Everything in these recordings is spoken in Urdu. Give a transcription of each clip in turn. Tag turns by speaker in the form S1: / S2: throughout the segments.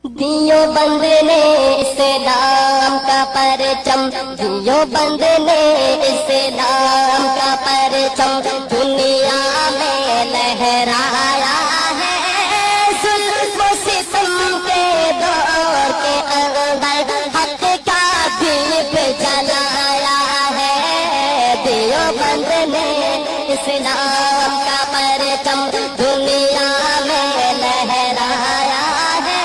S1: دیوبند نے اسلام کا پرچم، دیوبند نے اسلام کا پرچم دنیا میں لہرایا ہے۔ ظلم و ستم کے دور کے اندر حق کا دیپ جلایا ہے۔ دیوبند نے اسلام کا پرچم دنیا میں لہرایا ہے۔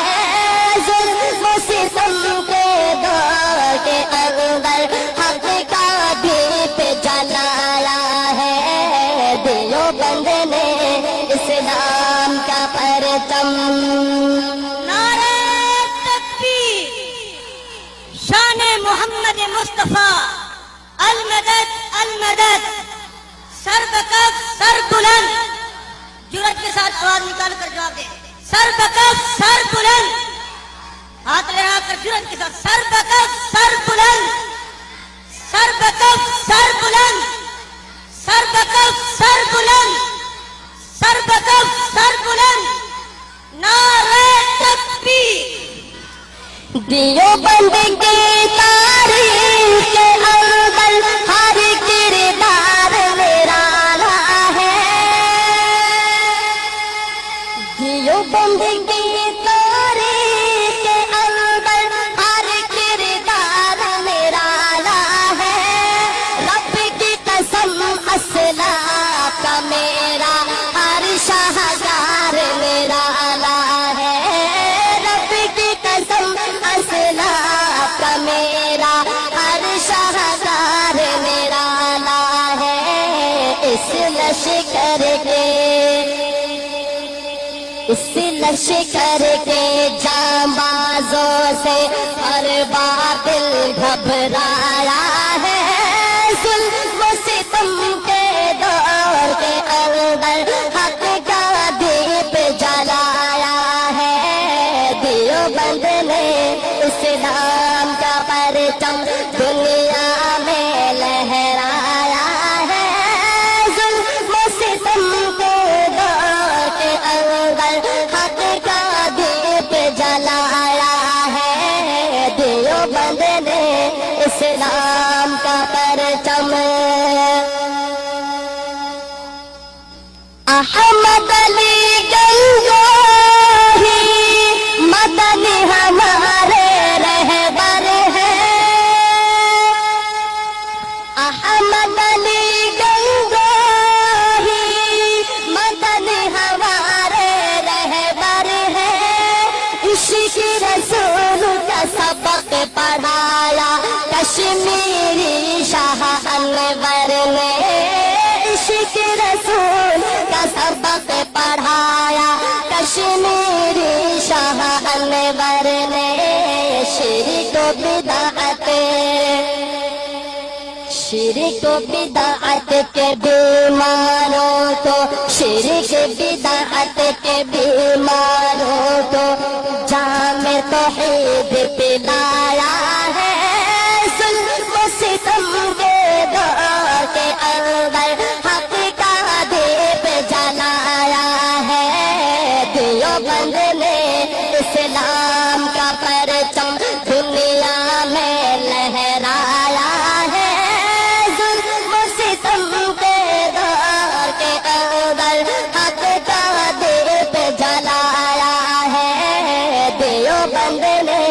S1: ظلم و ستم کے دور کے اندر حق کا دیپ جلایا ہے۔ دیوبند نے اسلام کا پرچم۔
S2: نعرہ تکبیر، شان محمد مصطفیٰ، المدد المدد، سر بکف سر بلند، جرأت کے ساتھ آواز نکال کر جواب دیں۔ سر بکف سر بلند، ہاتھ لہرا کر جرأت کے ساتھ سر بکف سر بلند، سر بکف سر بلند، سر بکف سر بلند، سر بکف سر بلند، نعرہ تکبیر۔
S1: دیوبند کی تاریخ کے اندر ہر کردار نرالا ہے۔ دیوبند کی تاریخ کے اندر ہر کردار نرالا ہے۔ رب کی قسم اسلاف کا میرا ہر شاہکار نرالا ہے۔ رب کی قسم اسلاف کا میرا ہر شاہکار نرالا ہے۔ اس لشکر کے جانبازوں سے ہر باطل گھبرایا ہے۔ ظلم و ستم کے دور کے اندر حق کا دیپ جلایا ہے۔ دیوبند نے اسلام کا پرچم دنیا میں لہرایا ہے۔ ظلم و ستم کے دور کے اندر حق کا دیپ جلایا ہے۔ دیوبند نے اسلام کا پرچم۔ احمد علی گنگوہی مدنی ہمارے رہبر ہیں۔ احمد علی گنگوہی مدنی ہمارے رہبر ہیں۔ عشق رسول کا سبق پڑھایا کشمیری شاہ انور نے۔ عشق رسول کا سبق پڑھایا کشمیری شاہ انور نے۔ شرک و بدعت کے بیماروں کو، شرک بدعت کے بیماروں کو جام توحید پلایا ہے۔ ظلم و ستم کے دور کے اندر حق کا دیپ جلایا ہے۔ دیوبند نے اسلام کا پرچم دنیا میں لہرایا ہے۔ ظلم و ستم کے دور کے اندر حق کا دیپ جلایا ہے۔ دیوبند نے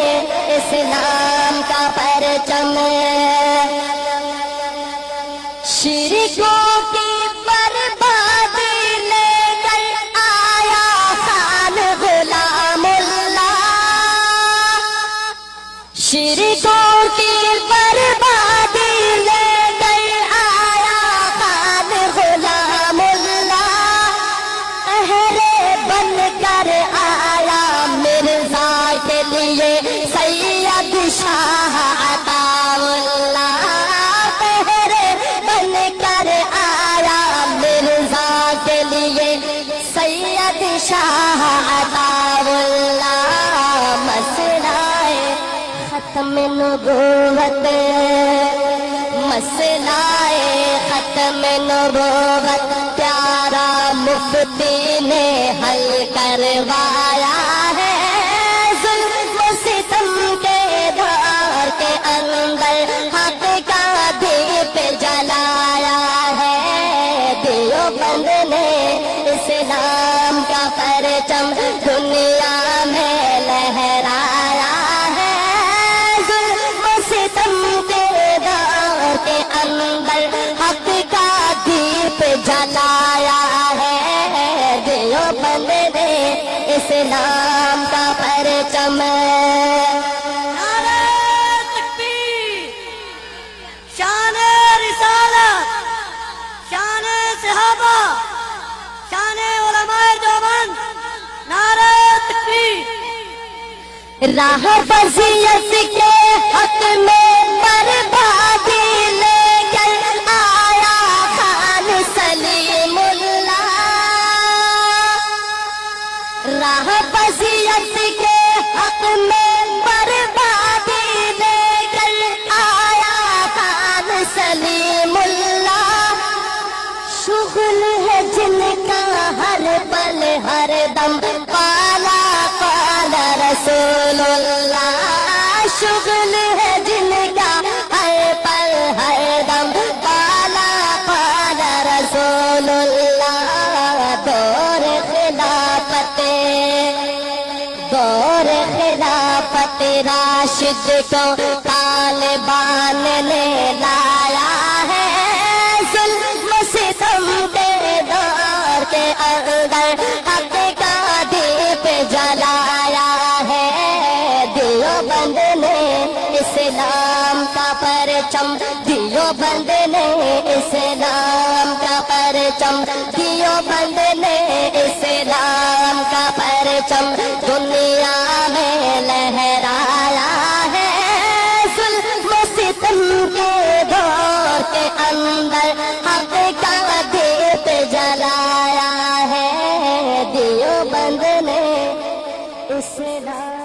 S1: اسلام کا پرچم۔ شرکوں کی بربادی لے کر آیا خان غلام اللہ۔ شرکوں کی بربادی لے کر آیا خان غلام اللہ۔ پہرے بن کر آیا مرزا کے لیے سید شاہ عطا اللہ۔ پہرے بن کر آیا مرزا کے لیے سید شاہ عطا اللہ۔ مسئلہ ختم نبوت، مسئلہ ختم نبوت پیارا مفتی نے حل کروایا ہے۔ ظلم راہ فضیلت کے حق میں بربادی لے کر آیا خان سلیم اللہ. راہ فضیلت کے حق میں بربادی لے کر آیا خان سلیم اللہ. شغل ہے جن کا ہر پل ہر دم قالا قال رسول اللہ. شغل ہے جن کا ہر پل ہر دم قالا قال رسول اللہ. دور خلافت راشد کو طالبان نے لایا ہے. ظلم ستم کے دور کے اندر حق کا دیپ جلایا ہے. دیوبند نے اسلام کا پرچم، دیوبند نے اسلام کا پرچم، دیوبند نے اسلام کا پرچم دنیا میں لہرایا ہے. ظلم ستم کے دور کے اندر حق کا دیپ جلایا ہے. دیوبند نے اسلام